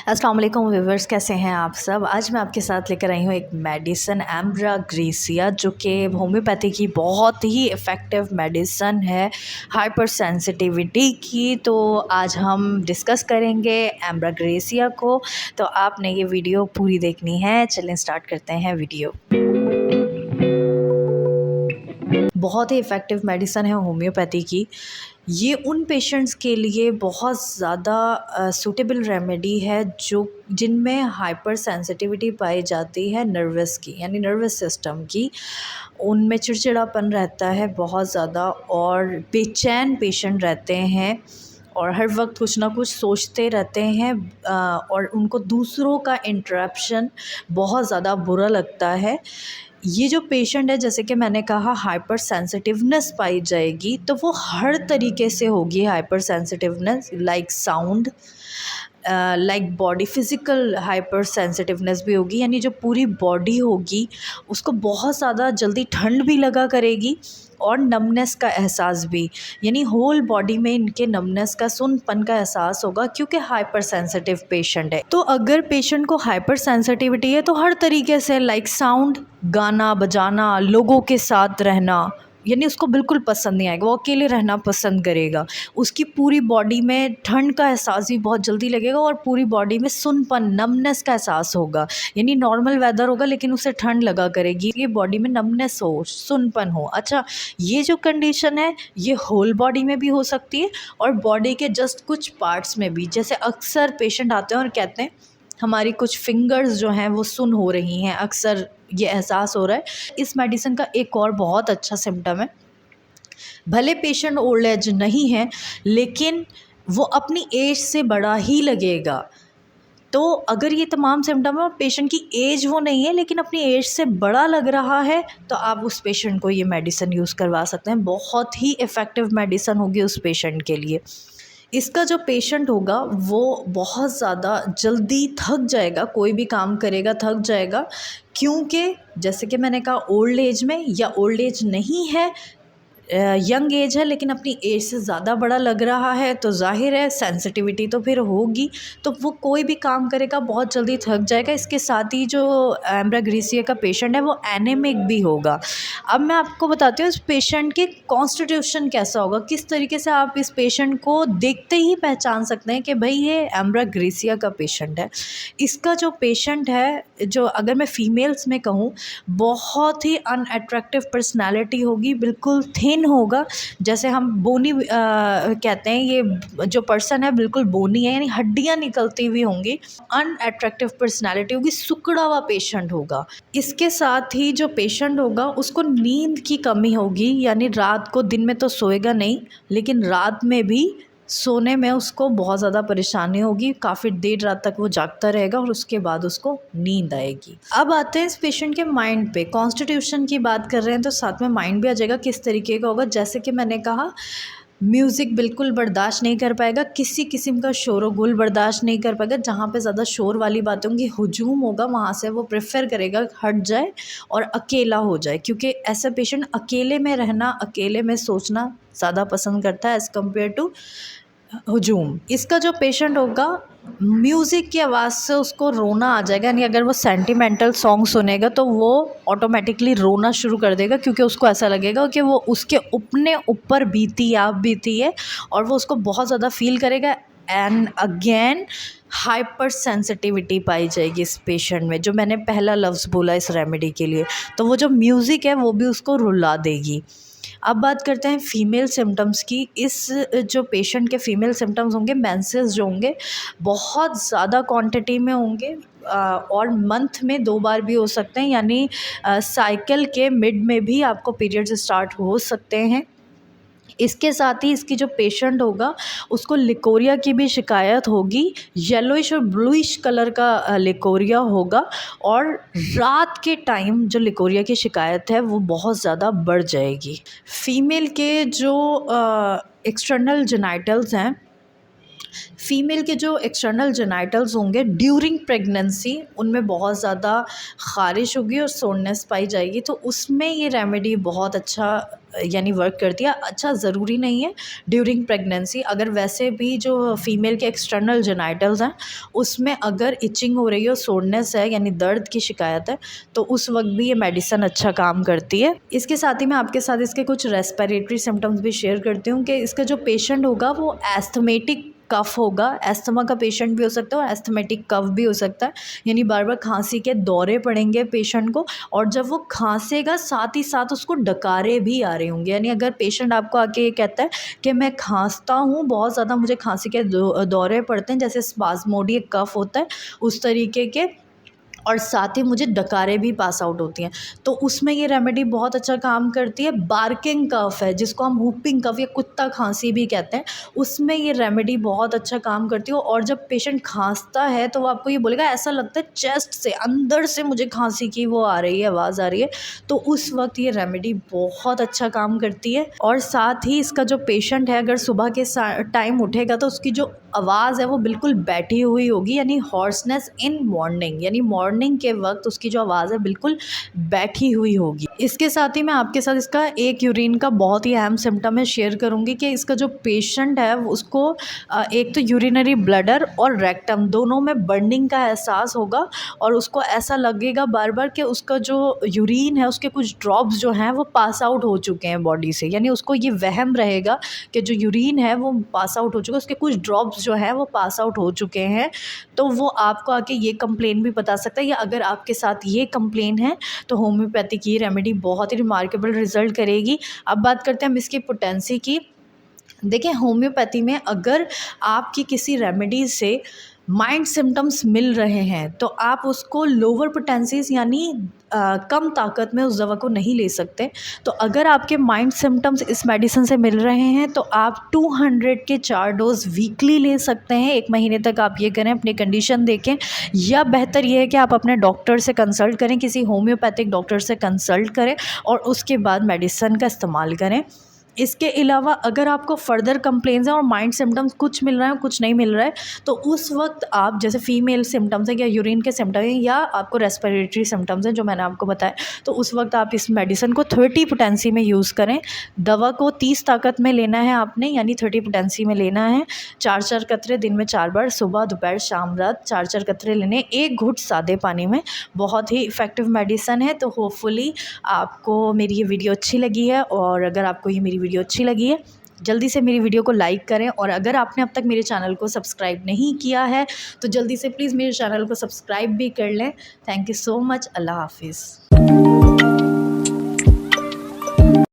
अस्सलाम वालेकुम व्यूवर्स, कैसे हैं आप सब। आज मैं आपके साथ लेकर आई हूँ एक मेडिसन एम्ब्राग्रेसिया, जो कि होम्योपैथी की बहुत ही इफ़ेक्टिव मेडिसन है हाइपर सेंसिटिविटी की। तो आज हम डिस्कस करेंगे एम्ब्राग्रेसिया को। तो आपने ये वीडियो पूरी देखनी है। चलें स्टार्ट करते हैं वीडियो। बहुत ही इफ़ेक्टिव मेडिसन है होम्योपैथी की। ये उन पेशेंट्स के लिए बहुत ज़्यादा सूटेबल रेमेडी है जो जिनमें हाइपर सेंसिटिविटी पाई जाती है नर्वस की, यानी नर्वस सिस्टम की। उनमें चिड़चिड़ापन रहता है बहुत ज़्यादा और बेचैन पेशेंट रहते हैं और हर वक्त कुछ ना कुछ सोचते रहते हैं और उनको दूसरों का इंटरप्शन बहुत ज़्यादा बुरा लगता है। ये जो पेशेंट है, जैसे कि मैंने कहा, हाइपर सेंसिटिवनेस पाई जाएगी, तो वो हर तरीके से होगी hyper sensitiveness, like sound, like body physical hyper sensitiveness भी होगी, यानी जो पूरी बॉडी होगी उसको बहुत ज़्यादा जल्दी ठंड भी लगा करेगी और नमनेस का एहसास भी, यानी होल बॉडी में इनके नमनेस का, सुनपन का एहसास होगा क्योंकि हाइपर सेंसिटिव पेशेंट है। तो अगर पेशेंट को हाइपर सेंसिटिविटी है तो हर तरीके से, लाइक साउंड, गाना बजाना, लोगों के साथ रहना, यानी उसको बिल्कुल पसंद नहीं आएगा, वो अकेले रहना पसंद करेगा। उसकी पूरी बॉडी में ठंड का एहसास भी बहुत जल्दी लगेगा और पूरी बॉडी में सुनपन, नमनेस का एहसास होगा, यानी नॉर्मल वेदर होगा लेकिन उसे ठंड लगा करेगी, ये बॉडी में नमनेस हो, सुनपन हो। अच्छा, ये जो कंडीशन है ये होल बॉडी में भी हो सकती है और बॉडी के जस्ट कुछ पार्ट्स में भी। जैसे अक्सर पेशेंट आते हैं और कहते हैं हमारी कुछ फिंगर्स जो हैं वो सुन हो रही हैं, अक्सर ये एहसास हो रहा है। इस मेडिसिन का एक और बहुत अच्छा सिम्टम है, भले पेशेंट ओल्ड एज नहीं है लेकिन वो अपनी एज से बड़ा ही लगेगा। तो अगर ये तमाम सिम्टम है और पेशेंट की एज वो नहीं है लेकिन अपनी एज से बड़ा लग रहा है, तो आप उस पेशेंट को ये मेडिसिन यूज़ करवा सकते हैं। बहुत ही इफ़ेक्टिव मेडिसिन होगी उस पेशेंट के लिए। इसका जो पेशेंट होगा वो बहुत ज़्यादा जल्दी थक जाएगा, कोई भी काम करेगा थक जाएगा, क्योंकि जैसे कि मैंने कहा, ओल्ड एज में या ओल्ड एज नहीं है, यंग एज है लेकिन अपनी एज से ज़्यादा बड़ा लग रहा है, तो जाहिर है सेंसिटिविटी तो फिर होगी, तो वो कोई भी काम करेगा बहुत जल्दी थक जाएगा। इसके साथ ही जो एम्ब्राग्रेसिया का पेशेंट है वो एनेमिक भी होगा। अब मैं आपको बताती हूँ इस पेशेंट के कॉन्स्टिट्यूशन कैसा होगा, किस तरीके से आप इस पेशेंट को देखते ही पहचान सकते हैं कि भाई ये एम्ब्राग्रेसिया का पेशेंट है। इसका जो पेशेंट है, जो अगर मैं फ़ीमेल्स में कहूँ, बहुत ही अनअट्रैक्टिव पर्सनैलिटी होगी, बिल्कुल थिन होगा, जैसे हम बोनी कहते हैं, ये जो पर्सन है बिल्कुल बोनी है, यानी हड्डियाँ निकलती हुई होंगी। अनअट्रैक्टिव पर्सनैलिटी होगी, सुकड़ा हुआ पेशेंट होगा। इसके साथ ही जो पेशेंट होगा उसको नींद की कमी होगी, यानी रात को, दिन में तो सोएगा नहीं लेकिन रात में भी सोने में उसको बहुत ज़्यादा परेशानी होगी, काफ़ी देर रात तक वो जागता रहेगा और उसके बाद उसको नींद आएगी। अब आते हैं इस पेशेंट के माइंड पे। कॉन्स्टिट्यूशन की बात कर रहे हैं तो साथ में माइंड भी आ जाएगा, किस तरीके का होगा। जैसे कि मैंने कहा, म्यूज़िक बिल्कुल बर्दाश्त नहीं कर पाएगा, किसी किस्म का शोर-गुल बर्दाश्त नहीं कर पाएगा। जहाँ पे ज़्यादा शोर वाली बातें होंगी, हुजूम होगा, वहाँ से वो प्रेफर करेगा हट जाए और अकेला हो जाए, क्योंकि ऐसा पेशेंट अकेले में रहना, अकेले में सोचना ज़्यादा पसंद करता है एज़ कम्पेयर टू हुजूम। इसका जो पेशेंट होगा, म्यूज़िक की आवाज़ से उसको रोना आ जाएगा, यानी अगर वो सेंटिमेंटल सॉन्ग सुनेगा तो वो ऑटोमेटिकली रोना शुरू कर देगा, क्योंकि उसको ऐसा लगेगा कि वो उसके अपने ऊपर बीती, आप बीती है, और वो उसको बहुत ज़्यादा फील करेगा। एंड अगेन हाइपर सेंसिटिविटी पाई जाएगी इस पेशेंट में, जो मैंने पहला लफ्ज़ बोला इस रेमेडी के लिए। तो वो जो म्यूज़िक है वो भी उसको रुला देगी। अब बात करते हैं फ़ीमेल सिम्टम्स की। इस जो पेशेंट के फ़ीमेल सिम्टम्स होंगे, मेंसेस जो होंगे बहुत ज़्यादा क्वांटिटी में होंगे और मंथ में 2 बार भी हो सकते हैं, यानी साइकिल के मिड में भी आपको पीरियड्स स्टार्ट हो सकते हैं। इसके साथ ही इसकी जो पेशेंट होगा उसको लिकोरिया की भी शिकायत होगी, येलोइश और ब्लूइश कलर का लिकोरिया होगा, और रात के टाइम जो लिकोरिया की शिकायत है वो बहुत ज़्यादा बढ़ जाएगी। फीमेल के जो एक्सटर्नल जेनिटल्स हैं फ़ीमेल के जो एक्सटर्नल जेनिटल्स होंगे ड्यूरिंग प्रेगनेंसी उनमें बहुत ज़्यादा ख़ारिश होगी और सोरनेस पाई जाएगी, तो उसमें ये रेमेडी बहुत अच्छा यानी वर्क करती है। अच्छा ज़रूरी नहीं है ड्यूरिंग प्रेगनेंसी, अगर वैसे भी जो फ़ीमेल के एक्सटर्नल जेनिटल्स हैं उसमें अगर इचिंग हो रही हो, सोरनेस है यानी दर्द की शिकायत है, तो उस वक्त भी ये मेडिसन अच्छा काम करती है। इसके साथ ही मैं आपके साथ इसके कुछ रेस्पिरेटरी सिम्टम्स भी शेयर करती हूँ कि इसका जो पेशेंट होगा वो एस्थमेटिक कफ़ होगा। एस्थमा का पेशेंट भी हो सकता है और एस्थमेटिक कफ़ भी हो सकता है, यानी बार बार खांसी के दौरे पड़ेंगे पेशेंट को, और जब वो खांसेगा साथ ही साथ उसको डकारे भी आ रहे होंगे। यानी अगर पेशेंट आपको आके ये कहता है कि मैं खांसता हूँ बहुत ज़्यादा, मुझे खांसी के दौरे पड़ते हैं, जैसे स्पाज़मोडिक कफ़ होता है उस तरीके के, और साथ ही मुझे डकारें भी पास आउट होती हैं, तो उसमें ये रेमेडी बहुत अच्छा काम करती है। बार्किंग कफ है जिसको हम वूपिंग कफ या कुत्ता खांसी भी कहते हैं, उसमें ये रेमेडी बहुत अच्छा काम करती है। और जब पेशेंट खांसता है तो वो आपको ये बोलेगा ऐसा लगता है चेस्ट से अंदर से मुझे खांसी की वो आ रही है, आवाज़ आ रही है, तो उस वक्त ये रेमेडी बहुत अच्छा काम करती है। और साथ ही इसका जो पेशेंट है अगर सुबह के टाइम उठेगा तो उसकी जो आवाज़ है वो बिल्कुल बैठी हुई होगी, यानी हॉर्सनेस इन मॉर्निंग, यानी मॉर्निंग के वक्त उसकी जो आवाज़ है बिल्कुल बैठी हुई होगी। इसके साथ ही मैं आपके साथ इसका एक यूरिन का बहुत ही अहम सिम्टम है शेयर करूंगी कि इसका जो पेशेंट है उसको एक तो यूरिनरी ब्लडर और रेक्टम दोनों में बर्निंग का एहसास होगा, और उसको ऐसा लगेगा बार बार कि उसका जो यूरिन है उसके कुछ ड्रॉप्स जो हैं वो पास आउट हो चुके हैं बॉडी से, यानी उसको ये वहम रहेगा कि जो यूरिन है वो पास आउट हो चुका है, उसके कुछ ड्रॉप्स जो है वो पास आउट हो चुके हैं। तो वो आपको आके ये कंप्लेन भी बता सकता है, या अगर आपके साथ ये कंप्लेन है तो होम्योपैथी की रेमेडी बहुत ही रिमार्केबल रिजल्ट करेगी। अब बात करते हैं हम इसकी पोटेंसी की। देखिए होम्योपैथी में अगर आपकी किसी रेमेडी से माइंड सिम्टम्स मिल रहे हैं तो आप उसको लोअर पोटेंसीज यानी कम ताकत में उस दवा को नहीं ले सकते। तो अगर आपके माइंड सिम्टम्स इस मेडिसिन से मिल रहे हैं तो आप 200 के 4 डोज वीकली ले सकते हैं। 1 महीने तक आप ये करें, अपनी कंडीशन देखें, या बेहतर ये है कि आप अपने डॉक्टर से कंसल्ट करें, किसी होम्योपैथिक डॉक्टर से कंसल्ट करें और उसके बाद मेडिसिन का इस्तेमाल करें। इसके अलावा अगर आपको फ़र्दर कंप्लेंट्स हैं और माइंड सिम्टम्स कुछ मिल रहा है कुछ नहीं मिल रहा है, तो उस वक्त आप जैसे फ़ीमेल सिम्टम्स हैं या यूरिन के सिम्टम्स हैं या आपको रेस्पिरेटरी सिम्टम्स हैं जो मैंने आपको बताया, तो उस वक्त आप इस मेडिसिन को 30 पोटेंसी में यूज़ करें। दवा को 30 ताकत में लेना है आपने, यानी 30 पोटेंसी में लेना है। 4-4 कतरे दिन में 4 बार, सुबह दोपहर शाम रात 4-4 कतरे लेने, 1 घुट सादे पानी में। बहुत ही इफ़ेक्टिव मेडिसिन है। तो होपफुली आपको मेरी ये वीडियो अच्छी लगी है, और अगर आपको ये मेरी वीडियो अच्छी लगी है जल्दी से मेरी वीडियो को लाइक करें, और अगर आपने अब तक मेरे चैनल को सब्सक्राइब नहीं किया है तो जल्दी से प्लीज़ मेरे चैनल को सब्सक्राइब भी कर लें। Thank you so much. अल्लाह हाफिज़।